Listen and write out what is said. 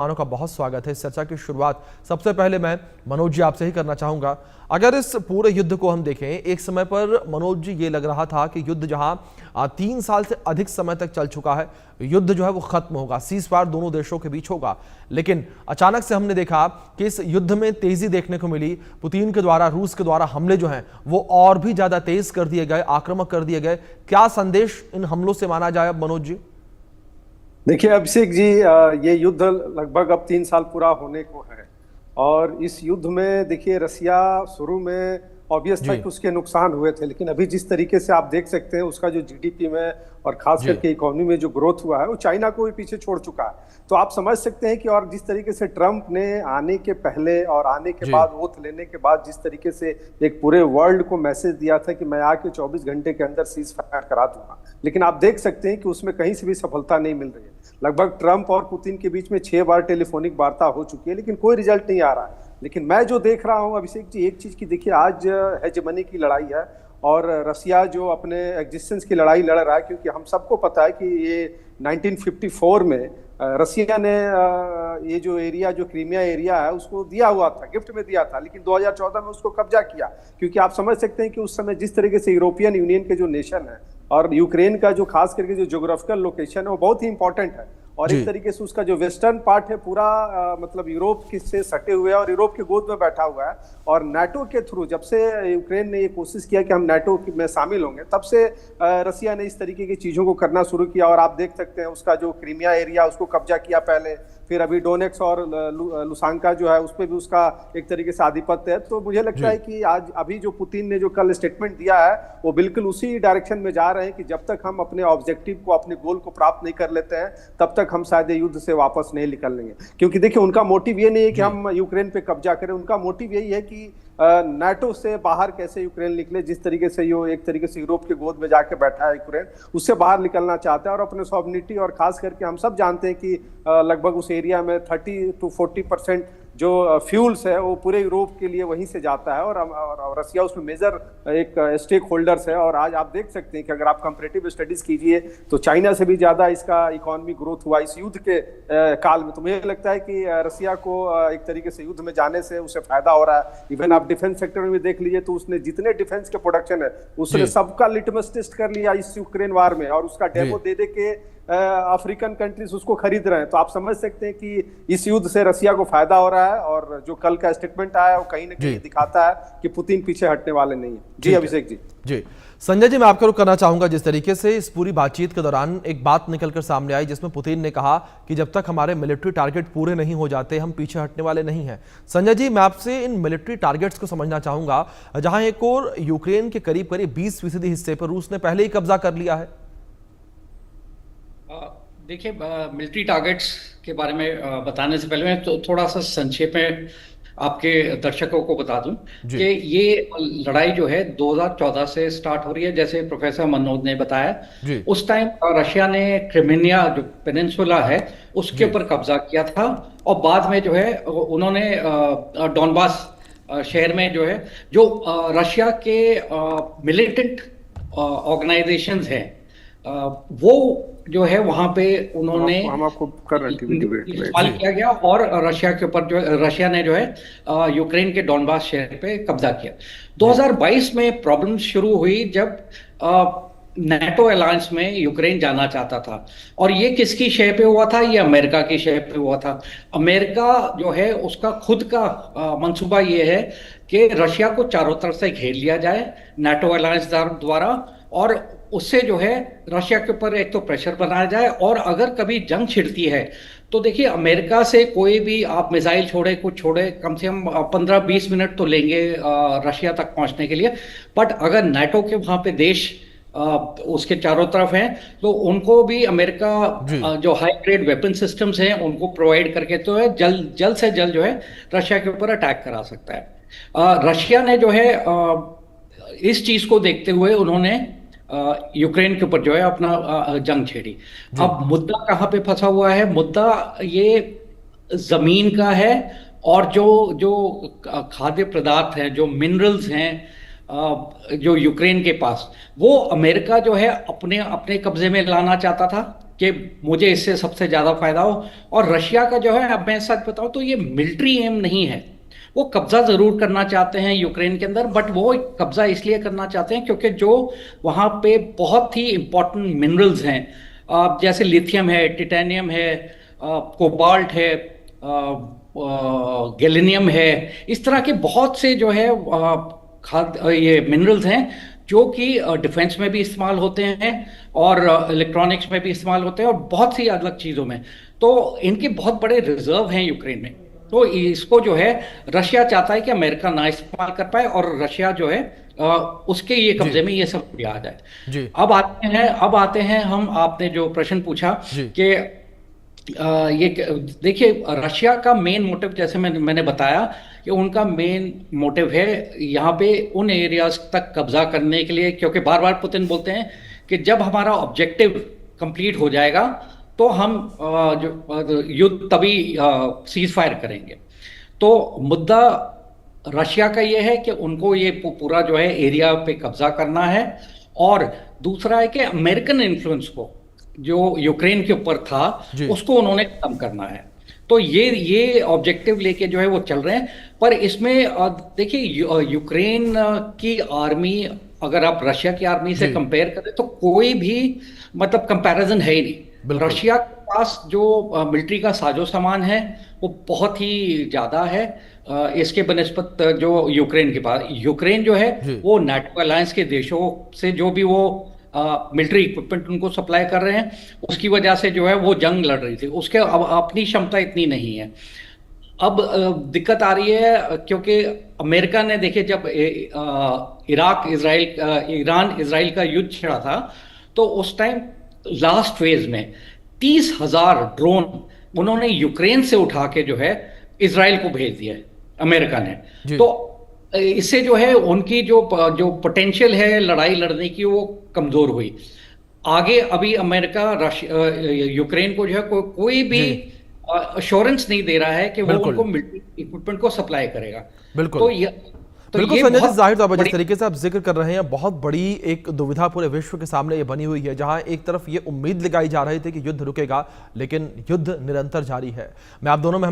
मेहमानों का बहुत स्वागत है। इस चर्चा की शुरुआत सबसे पहले मैं मनोज जी आपसे ही करना चाहूंगा। अगर इस पूरे युद्ध को हम देखें, एक समय पर मनोज जी ये लग रहा था कि युद्ध जहां 3 साल से अधिक समय तक चल चुका है, युद्ध जो है वो खत्म होगा, सीज़फायर दोनों देशों के बीच होगा। लेकिन अचानक से हमने देखा कि इस युद्ध में तेजी देखने को मिली। पुतिन के द्वारा, रूस के द्वारा हमले जो हैं वो और भी ज्यादा तेज कर दिए गए, आक्रामक कर दिए गए। क्या संदेश इन हमलों से माना जाए अब मनोज जी? देखिए अभिषेक जी, ये युद्ध लगभग अब 3 साल पूरा होने को है। और इस युद्ध में देखिए रसिया शुरू में ऑब्वियस था कि उसके नुकसान हुए थे, लेकिन अभी जिस तरीके से आप देख सकते हैं उसका जो जीडीपी में और खास करके इकोनॉमी में जो ग्रोथ हुआ है वो चाइना को भी पीछे छोड़ चुका है। तो आप समझ सकते हैं कि और जिस तरीके से ट्रंप ने आने के पहले और आने के बाद ओथ लेने के बाद जिस तरीके से एक पूरे वर्ल्ड को मैसेज दिया था कि मैं आके 24 घंटे के अंदर सीज फायर करा दूंगा, लेकिन आप देख सकते हैं कि उसमें कहीं से भी सफलता नहीं मिल रही है। लगभग ट्रंप और पुतिन के बीच में 6 बार टेलीफोनिक वार्ता हो चुकी है, लेकिन कोई रिजल्ट नहीं आ रहा है। लेकिन मैं जो देख रहा हूं अभिषेक जी, एक चीज की देखिए, आज हेजेमनी की लड़ाई है और रसिया जो अपने एग्जिस्टेंस की लड़ाई लड़ रहा है, क्योंकि हम सबको पता है कि ये 1954 में रसिया ने ये जो एरिया, जो क्रीमिया एरिया है, उसको दिया हुआ था, गिफ्ट में दिया था, लेकिन 2014 में उसको कब्जा किया। क्योंकि आप समझ सकते हैं कि उस समय जिस तरीके से यूरोपियन यूनियन के जो नेशन है और यूक्रेन का जो खास करके जो ज्योग्राफिकल लोकेशन है वो बहुत ही इंपॉर्टेंट है। और एक तरीके से उसका जो वेस्टर्न पार्ट है पूरा मतलब यूरोप से सटे हुए है और यूरोप के गोद में बैठा हुआ है। और नाटो के थ्रू जब से यूक्रेन ने ये कोशिश किया कि हम नाटो में शामिल होंगे, तब से रसिया ने इस तरीके की चीजों को करना शुरू किया। और आप देख सकते हैं उसका जो क्रीमिया एरिया उसको कब्जा किया पहले, फिर अभी डोनेक्स और लुसांका जो है उस पर भी उसका एक तरीके से आधिपत्य है। तो मुझे लगता है कि आज अभी जो पुतिन ने जो कल स्टेटमेंट दिया है वो बिल्कुल उसी डायरेक्शन में जा रहे हैं कि जब तक हम अपने ऑब्जेक्टिव को, अपने गोल को प्राप्त नहीं कर लेते हैं, तब तक हम शायद युद्ध से वापस नहीं निकल लेंगे। क्योंकि देखिए उनका मोटिव ये नहीं है कि हम यूक्रेन पे कब्जा करें, उनका मोटिव यही है कि नाटो से बाहर कैसे यूक्रेन निकले। जिस तरीके से यो एक तरीके से यूरोप के गोद में जाके बैठा है यूक्रेन, उससे बाहर निकलना चाहता है और अपने सॉवरेनिटी, और खास करके हम सब जानते हैं कि लगभग उस एरिया में 30 to 40% जो फ्यूल्स है वो पूरे यूरोप के लिए वहीं से जाता है। और रसिया उसमें मेजर एक स्टेक होल्डर्स है। और आज आप देख सकते हैं कि अगर आप कंपैरेटिव स्टडीज कीजिए तो चाइना से भी ज्यादा इसका इकोनॉमी ग्रोथ हुआ इस युद्ध के काल में। तो मुझे लगता है कि रसिया को एक तरीके से युद्ध में जाने से उसे फायदा हो रहा है। इवन आप डिफेंस सेक्टर में भी देख लीजिए तो उसने जितने डिफेंस के प्रोडक्शन है उसने सबका लिटमस टेस्ट कर लिया इस यूक्रेन वार में, और उसका डेमो दे दे के अफ्रीकन कंट्रीज उसको खरीद रहे हैं। तो आप समझ सकते हैं कि इस युद्ध से रसिया को फायदा हो रहा है। और जो कल का स्टेटमेंट आया है वो कहीं ना कहीं दिखाता है कि पुतिन पीछे हटने वाले नहीं है। जी अभिषेक जी। जी संजय जी, मैं आपका रुख करना चाहूंगा। जिस तरीके से इस पूरी बातचीत के दौरान एक बात निकलकर सामने आई जिसमें पुतिन ने कहा कि जब तक हमारे मिलिट्री टारगेट पूरे नहीं हो जाते हम पीछे हटने वाले नहीं हैं। संजय जी, मैं आपसे इन मिलिट्री टारगेट्स को समझना चाहूंगा, जहां एक और यूक्रेन के करीब करीब 20% हिस्से पर रूस ने पहले ही कब्जा कर लिया है। देखिए, मिलिट्री टारगेट्स के बारे में बताने से पहले मैं तो थोड़ा सा संक्षेप में आपके दर्शकों को बता दूं कि ये लड़ाई जो है 2014 से स्टार्ट हो रही है, जैसे प्रोफेसर मनोज ने बताया। उस टाइम रशिया ने क्रिमिया जो पेनिनसुला है उसके ऊपर कब्जा किया था, और बाद में जो है उन्होंने डॉनबास शहर में जो है जो रशिया के मिलिटेंट ऑर्गेनाइजेशंस हैं वो जो है वहां पे उन्होंने इस्तेमाल किया गया और रशिया के ऊपर जो रशिया ने जो है यूक्रेन के डॉनबास शहर पे कब्जा किया। 2022 में प्रॉब्लम शुरू हुई जब नाटो अलायंस में यूक्रेन जाना चाहता था। और ये किसकी शह पे हुआ था? ये अमेरिका की शह पे हुआ था। अमेरिका जो है उसका खुद का मंसूबा ये है कि रशिया को चारों तरफ से घेर लिया जाए नाटो अलायंस द्वारा, और उससे जो है रशिया के ऊपर एक तो प्रेशर बनाया जाए, और अगर कभी जंग छिड़ती है तो देखिए अमेरिका से कोई भी आप मिसाइल छोड़े कुछ छोड़े, कम से कम 15-20 मिनट तो लेंगे रशिया तक पहुंचने के लिए। बट अगर नाटो के वहां पे देश उसके चारों तरफ हैं तो उनको भी अमेरिका जो हाई ग्रेड वेपन सिस्टम्स हैं उनको प्रोवाइड करके तो है जल्द से जल्द जो है रशिया के ऊपर अटैक करा सकता है। रशिया ने जो है इस चीज को देखते हुए उन्होंने यूक्रेन के ऊपर जो है अपना जंग छेड़ी। अब मुद्दा कहाँ पे फंसा हुआ है? मुद्दा ये जमीन का है, और जो खाद्य पदार्थ हैं, जो मिनरल्स हैं जो यूक्रेन के पास, वो अमेरिका जो है अपने कब्जे में लाना चाहता था। कि मुझे इससे सबसे ज्यादा फायदा हो। और रशिया का जो है, अब मैं सच बताऊं तो ये मिलिट्री एम नहीं है। वो कब्जा जरूर करना चाहते हैं यूक्रेन के अंदर, बट वो कब्जा इसलिए करना चाहते हैं क्योंकि जो वहां पे बहुत ही इंपॉर्टेंट मिनरल्स हैं, जैसे लिथियम है, टिटेनियम है, कोबाल्ट है, गैलिनियम है, इस तरह के बहुत से जो है ये मिनरल्स हैं जो कि डिफेंस में भी इस्तेमाल होते हैं और इलेक्ट्रॉनिक्स में भी इस्तेमाल होते हैं और बहुत सी अलग चीज़ों में। तो इनके बहुत बड़े रिजर्व हैं यूक्रेन में। तो इसको जो है रशिया चाहता है कि अमेरिका ना इस्तेमाल कर पाए और रशिया जो है उसके ये कब्जे में ये सब आ जाए। जी अब आते हैं हम, आपने जो प्रश्न पूछा जी कि ये देखिए, रशिया का मेन मोटिव, जैसे मैंने बताया कि उनका मेन मोटिव है यहाँ पे उन एरियाज तक कब्जा करने के लिए, क्योंकि बार बार पुतिन बोलते हैं कि जब हमारा ऑब्जेक्टिव कंप्लीट हो जाएगा तो हम जो युद्ध तभी सीज फायर करेंगे। तो मुद्दा रशिया का ये है कि उनको ये पूरा जो है एरिया पे कब्जा करना है, और दूसरा है कि अमेरिकन इन्फ्लुएंस को जो यूक्रेन के ऊपर था उसको उन्होंने खत्म करना है। तो ये ऑब्जेक्टिव लेके जो है वो चल रहे हैं। पर इसमें देखिए, यूक्रेन की आर्मी अगर आप रशिया की आर्मी से कंपेयर करें तो कोई भी मतलब कंपैरिजन है ही नहीं। रशिया के पास जो मिलिट्री का साजो सामान है वो बहुत ही ज्यादा है इसके बनिस्बत जो यूक्रेन के पास। यूक्रेन जो है वो नाटो अलायंस के देशों से जो भी वो मिलिट्री इक्विपमेंट उनको सप्लाई कर रहे हैं, उसकी वजह से जो है वो जंग लड़ रही थी, उसके अब अपनी क्षमता इतनी नहीं है। अब दिक्कत आ रही है क्योंकि अमेरिका ने, देखिए, जब ईरान इजराइल का युद्ध छिड़ा था तो उस टाइम लास्ट फेज में 30,000 ड्रोन उन्होंने यूक्रेन से उठा के जो है इजराइल को भेज दिया है अमेरिका ने। तो इससे जो है उनकी जो पोटेंशियल है लड़ाई लड़ने की वो कमजोर हुई। आगे अभी अमेरिका यूक्रेन को जो है कोई भी अश्योरेंस नहीं दे रहा है कि वो उनको मिलिट्री इक्विपमेंट को सप्लाई करेगा। बिल्कुल बिल्कुल संजय जी, जाहिर तौर पर जिस तरीके से आप जिक्र कर रहे हैं, बहुत बड़ी एक दुविधा पूरे विश्व के सामने ये बनी हुई है, जहां एक तरफ ये उम्मीद लगाई जा रही थी कि युद्ध रुकेगा, लेकिन युद्ध निरंतर जारी है। मैं आप दोनों में